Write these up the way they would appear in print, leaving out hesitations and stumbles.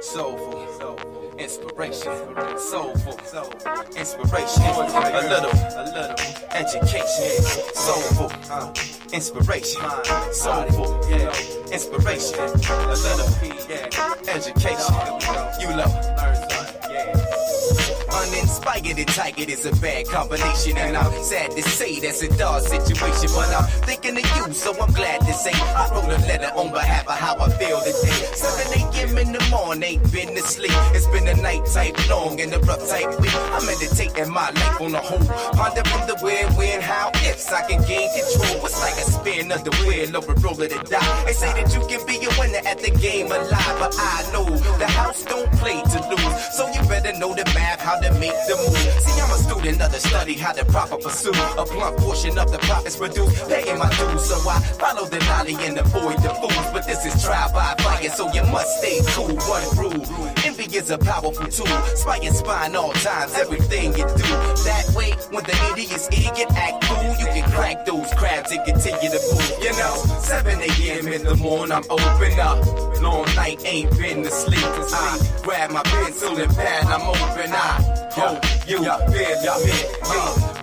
Soulful, inspiration, soulful, inspiration, a little education, soulful, inspiration, soulful, inspiration, a little education, you love. Uninspired and tired is a bad combination, and I'm sad to say that's a dark situation, but I'm thinking of you, so I'm glad to say I wrote a letter on behalf of how I feel today. 7 a.m. in the morning, ain't been to sleep. It's been a night type long and a rough type week. I'm meditating my life on the whole, pondering the where, when, how, ifs I can gain control. It's like a spin of the wheel over roll of the die. They say that you can be a winner at the game of life, but I know the house don't play to lose, so you better know the math, how to make the move. See, I'm a student of the study, how to proper pursue a blunt portion of the profits produced, paying my dues, so I follow the lolly and avoid the fools. But this is trial by fire, so you must stay cool. One rule: envy is a powerful tool. Spy spine all times, everything you do. That way, when the idiots get act cool, you can crack those crabs and continue to move. You know, 7 a.m. in the morning, I'm open up. Long night, ain't been to sleep. I grab my pencil and pad, I'm open. I hope you feel me.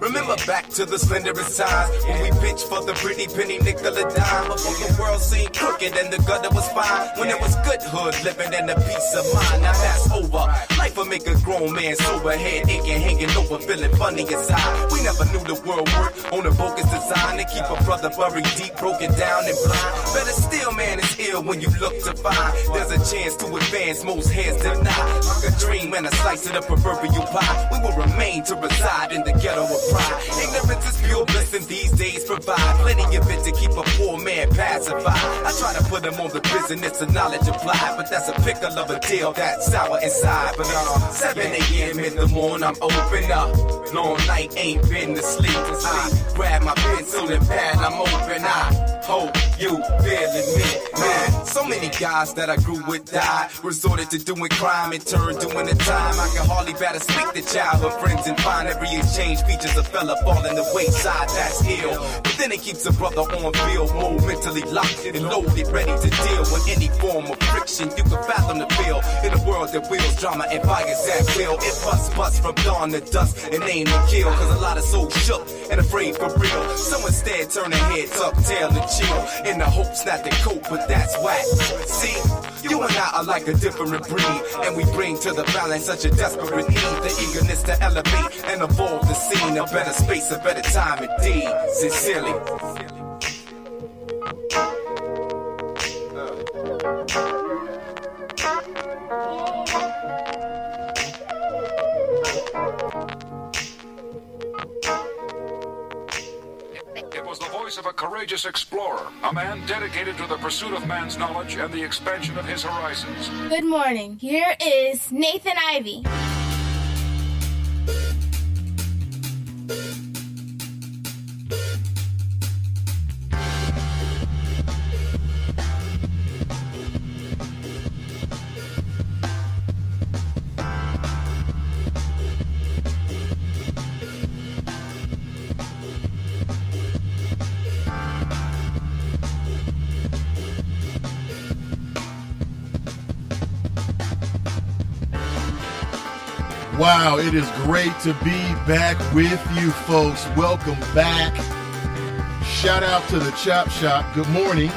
Remember back to the slenderest times when we pitched for the pretty penny nickel a dime. Before the world seemed crooked and the gutter was fine. When it was good hood living and a peace of mind. Now that's over. Life will make a grown man sober, head aching, hanging over, feeling funny inside. We never knew the world worked on a bogus design to keep a brother buried deep, broken down and blind. Better still, man, it's ill when you look to find there's a chance to advance, most heads deny. Like a dream and a slice of the proverbial pie, we will remain to reside in the ghetto of pride. Ignorance is pure bliss and these days provide plenty of it to keep a poor man pacified. I try to put him on the business of knowledge applied, but that's a pickle of a deal that's sour inside. But 7 a.m. in the morning, I'm open up. Long night, ain't been to sleep. I grab my pencil and pad, I'm open. I hope you feeling me, man. So many guys that I grew with died, resorted to doing crime and turned doing the time. I can hardly better speak to childhood friends and find every exchange features a fella falling the wayside. That's ill, but then it keeps a brother on field mode, mentally locked and loaded, ready to deal with any form of friction you can fathom the feel. In a world that wheels drama and fires at will, it busts from dawn to dusk and aim to kill. Cause a lot of souls shook and afraid for real. So instead turn their head, tuck tail and chill, in the hopes not to cope, but that's whack. See, you and I are like a different breed, and we bring to the balance such a desperate need. The eagerness to elevate and evolve the scene. A better space, a better time indeed. Sincerely. Of a courageous explorer, a man dedicated to the pursuit of man's knowledge and the expansion of his horizons. Good morning. Here is Nathan Ivey. Wow, it is great to be back with you folks. Welcome back. Shout out to the Chop Shop. Good morning.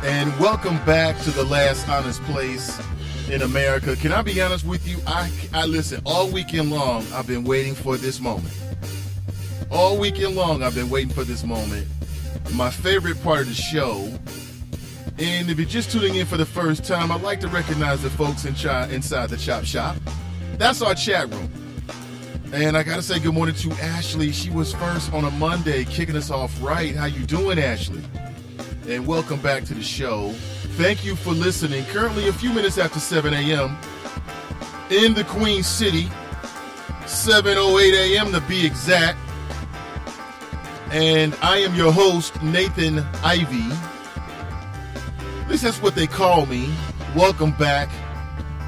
And welcome back to the last honest place in America. Can I be honest with you? I listen, all weekend long, I've been waiting for this moment. All weekend long, I've been waiting for this moment. My favorite part of the show. And if you're just tuning in for the first time, I'd like to recognize the folks inside the Chop Shop. That's our chat room. And I got to say good morning to Ashley. She was first on a Monday, kicking us off right. How you doing, Ashley? And welcome back to the show. Thank you for listening. Currently a few minutes after 7 a.m. in the Queen City. 7:08 a.m. to be exact. And I am your host, Nathan Ivey. At least that's what they call me. Welcome back.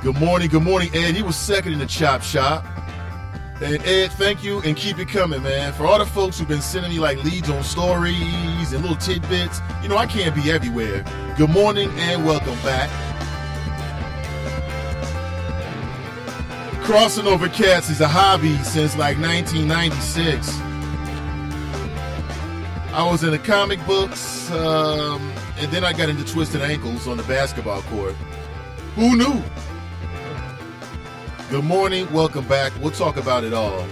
Good morning, Ed. He was second in the Chop Shop. And Ed, thank you, and keep it coming, man. For all the folks who've been sending me like leads on stories and little tidbits, you know, I can't be everywhere Good morning and welcome back. Crossing over cats is a hobby since like 1996. I was in the comic books, and then I got into twisted ankles on the basketball court. Who knew? Good morning, welcome back. We'll talk about it all,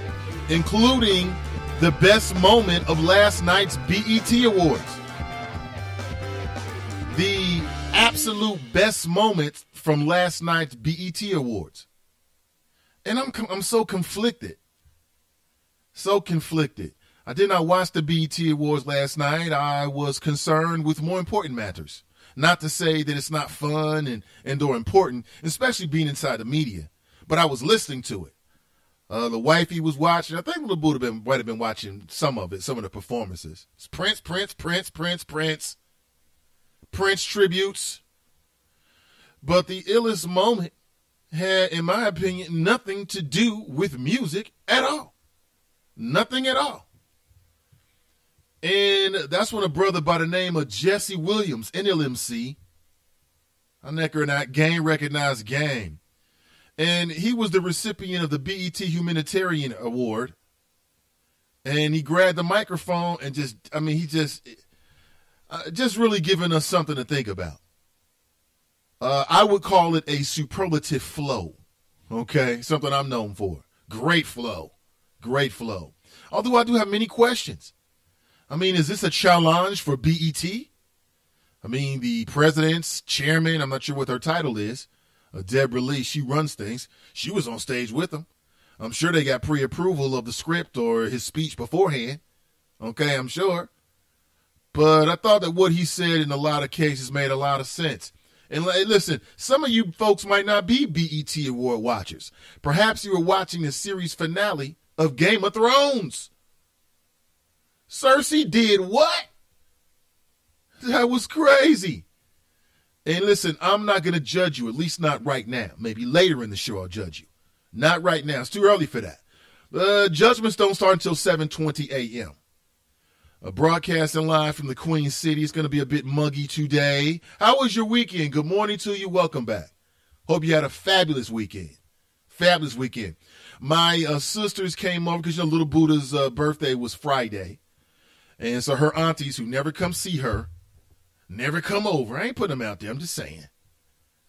including the best moment of last night's BET Awards. The absolute best moment from last night's BET Awards. And I'm so conflicted. So conflicted. I did not watch the BET Awards last night. I was concerned with more important matters. Not to say that it's not fun and or important, especially being inside the media. But I was listening to it. The wifey was watching. I think Little Buddha might have been watching some of it, some of the performances. It's Prince tributes. But the illest moment had, in my opinion, nothing to do with music at all. Nothing at all. And that's when a brother by the name of Jesse Williams, NLMC, Gang Recognized Gang. And he was the recipient of the BET Humanitarian Award. And he grabbed the microphone and just really giving us something to think about. I would call it a superlative flow. Okay, something I'm known for. Great flow. Great flow. Although I do have many questions. Is this a challenge for BET? The president's chairman, I'm not sure what her title is, Deborah Lee, she runs things. She was on stage with him. I'm sure they got pre-approval of the script or his speech beforehand. Okay, I'm sure. But I thought that what he said in a lot of cases made a lot of sense. And listen, some of you folks might not be BET Award watchers. Perhaps you were watching the series finale of Game of Thrones. Cersei did what? That was crazy. And listen, I'm not going to judge you, at least not right now. Maybe later in the show I'll judge you. Not right now. It's too early for that. Judgments don't start until 7:20 a.m. Broadcasting live from the Queen City. It's going to be a bit muggy today. How was your weekend? Good morning to you. Welcome back. Hope you had a fabulous weekend. Fabulous weekend. My sisters came over because Little Buddha's birthday was Friday. And so her aunties who never come see her, never come over. I ain't putting them out there. I'm just saying.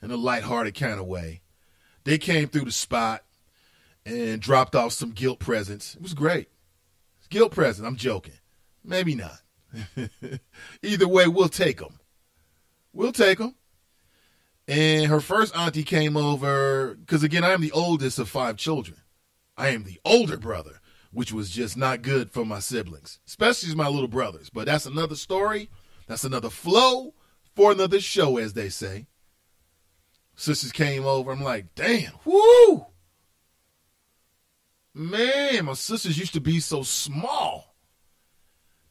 In a lighthearted kind of way. They came through the spot and dropped off some guilt presents. It was great. Guilt present. I'm joking. Maybe not. Either way, we'll take them. We'll take them. And her first auntie came over because, again, I am the oldest of 5 children. I am the older brother, which was just not good for my siblings, especially my little brothers. But that's another story. That's another flow for another show, as they say. Sisters came over. I'm like, damn, whoo. Man, my sisters used to be so small.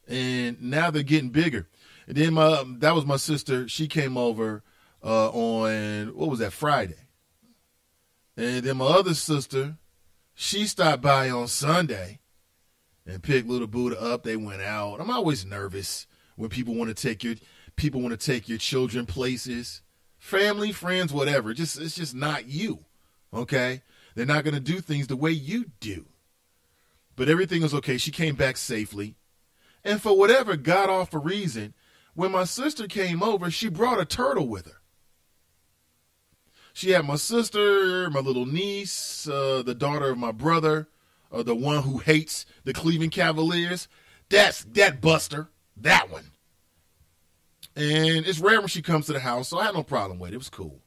And now they're getting bigger. And then that was my sister. She came over on, what was that, Friday. And then my other sister, she stopped by on Sunday and picked Little Buddha up. They went out. I'm always nervous when people want to take your children places, family, friends, whatever. It's just not you, okay? They're not going to do things the way you do. But everything was okay. She came back safely. And for whatever god-awful reason, when my sister came over, she brought a turtle with her. She had my sister, my little niece, the daughter of my brother, the one who hates the Cleveland Cavaliers. That Buster, that one. And it's rare when she comes to the house, so I had no problem with it. It was cool.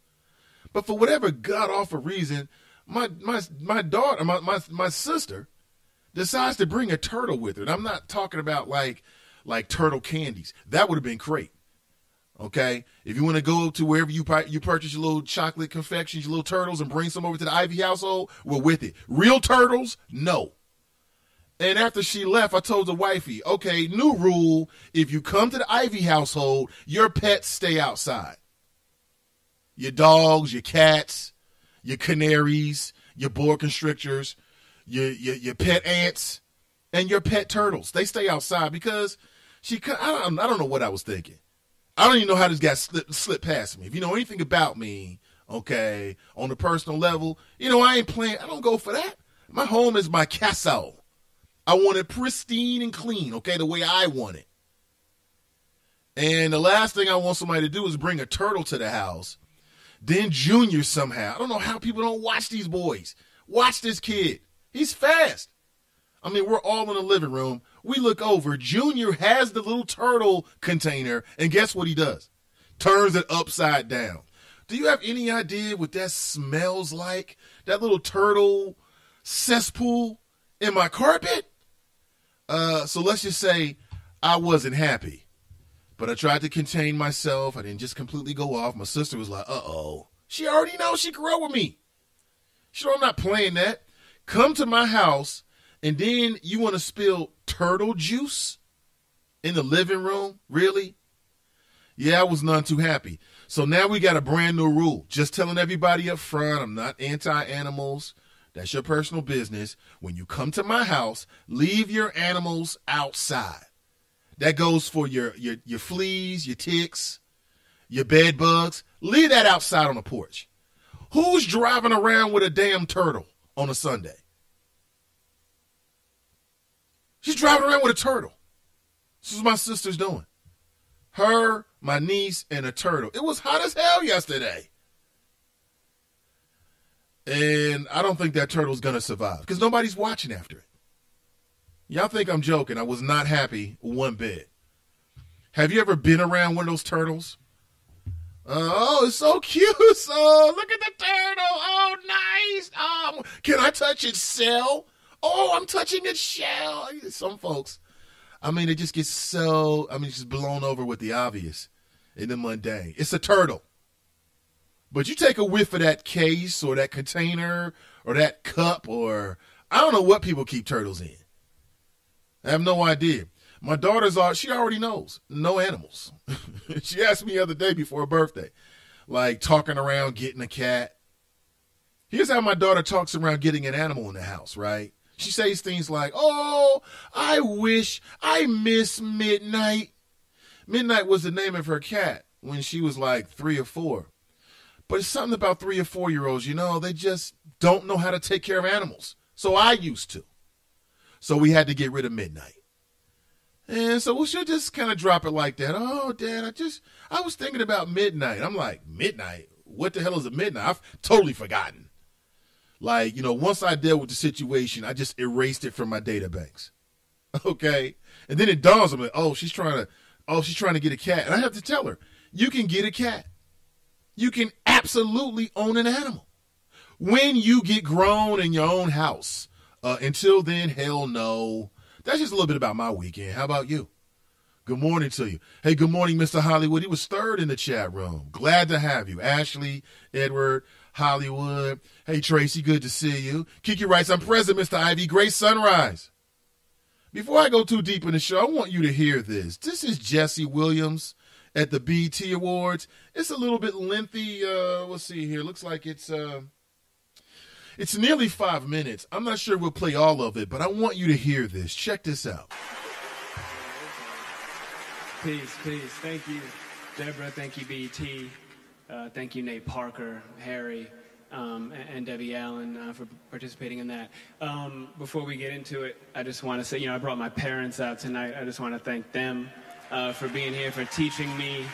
But for whatever god-awful reason, my daughter, my sister, decides to bring a turtle with her. And I'm not talking about like turtle candies. That would have been great. Okay? If you want to go to wherever you purchase your little chocolate confections, your little turtles, and bring some over to the Ivey household, we're with it. Real turtles? No. And after she left, I told the wifey, okay, new rule, if you come to the Ivey household, your pets stay outside. Your dogs, your cats, your canaries, your boa constrictors, your pet ants, and your pet turtles. They stay outside because I don't know what I was thinking. I don't even know how this guy slipped past me. If you know anything about me, okay, on a personal level, I ain't playing. I don't go for that. My home is my castle. I want it pristine and clean, okay, the way I want it. And the last thing I want somebody to do is bring a turtle to the house. Then Junior somehow. I don't know how people don't watch these boys. Watch this kid. He's fast. I mean, we're all in the living room. We look over. Junior has the little turtle container, and guess what he does? Turns it upside down. Do you have any idea what that smells like? That little turtle cesspool in my carpet? So let's just say I wasn't happy. But I tried to contain myself. I didn't just completely go off. My sister was like, uh-oh. She already knows she grew up with me. She know I'm not playing that. Come to my house, and then you want to spill turtle juice in the living room? Really? Yeah, I was none too happy. So now we got a brand new rule. Just telling everybody up front, I'm not anti-animals. That's your personal business. When you come to my house, leave your animals outside. That goes for your fleas, your ticks, your bed bugs. Leave that outside on the porch. Who's driving around with a damn turtle on a Sunday? She's driving around with a turtle. This is what my sister's doing. Her, my niece, and a turtle. It was hot as hell yesterday. And I don't think that turtle's going to survive because nobody's watching after it. Y'all think I'm joking. I was not happy one bit. Have you ever been around one of those turtles? Oh, it's so cute. So look at the turtle. Oh, nice. Can I touch its shell? Oh, I'm touching its shell. Some folks, it just gets just blown over with the obvious and the mundane. It's a turtle. But you take a whiff of that case or that container or that cup or I don't know what people keep turtles in. I have no idea. My daughter's she already knows. No animals. She asked me the other day before her birthday, like talking around getting a cat. Here's how my daughter talks around getting an animal in the house, right? She says things like, oh, I miss Midnight. Midnight was the name of her cat when she was like 3 or 4. But it's something about 3 or 4-year-olds, they just don't know how to take care of animals. So I used to. So we had to get rid of Midnight. And so she'll just kind of drop it like that. Oh, Dad, I was thinking about Midnight. I'm like, Midnight? What the hell is a Midnight? I've totally forgotten. Like, once I dealt with the situation, I just erased it from my databanks. Okay? And then it dawns on me, she's trying to get a cat. And I have to tell her, you can get a cat. You can absolutely own an animal. When you get grown in your own house. Until then, hell no. That's just a little bit about my weekend. How about you? Good morning to you. Hey, good morning, Mr. Hollywood. He was third in the chat room. Glad to have you. Ashley, Edward, Hollywood. Hey, Tracy, good to see you. Kiki writes, I'm present, Mr. Ivy. Great sunrise. Before I go too deep in the show, I want you to hear this. This is Jesse Williams at the BET Awards. It's a little bit lengthy. Let's see here. Looks like it's nearly 5 minutes. I'm not sure we'll play all of it, but I want you to hear this. Check this out. Peace. Thank you, Deborah. Thank you, BET. Thank you, Nate Parker, Harry, and Debbie Allen for participating in that. Before we get into it, I just want to say, I brought my parents out tonight. I just want to thank them for being here, for teaching me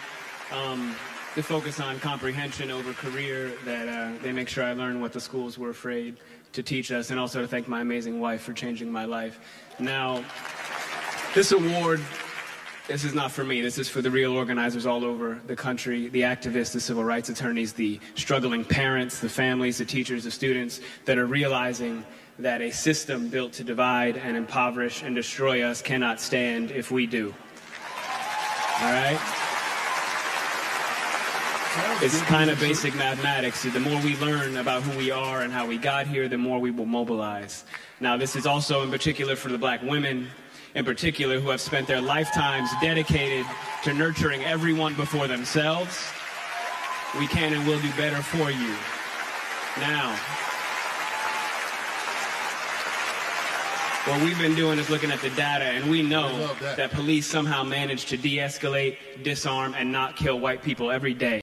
to focus on comprehension over career, that they make sure I learn what the schools were afraid to teach us, and also to thank my amazing wife for changing my life. Now, this award, this is not for me. This is for the real organizers all over the country, the activists, the civil rights attorneys, the struggling parents, the families, the teachers, the students that are realizing that a system built to divide and impoverish and destroy us cannot stand if we do. All right? It's kind of basic mathematics. The more we learn about who we are and how we got here, the more we will mobilize. Now, this is also in particular for the black women, in particular, who have spent their lifetimes dedicated to nurturing everyone before themselves. We can and will do better for you. Now, what we've been doing is looking at the data, and we know love that. that police somehow manage to de-escalate, disarm, and not kill white people every day.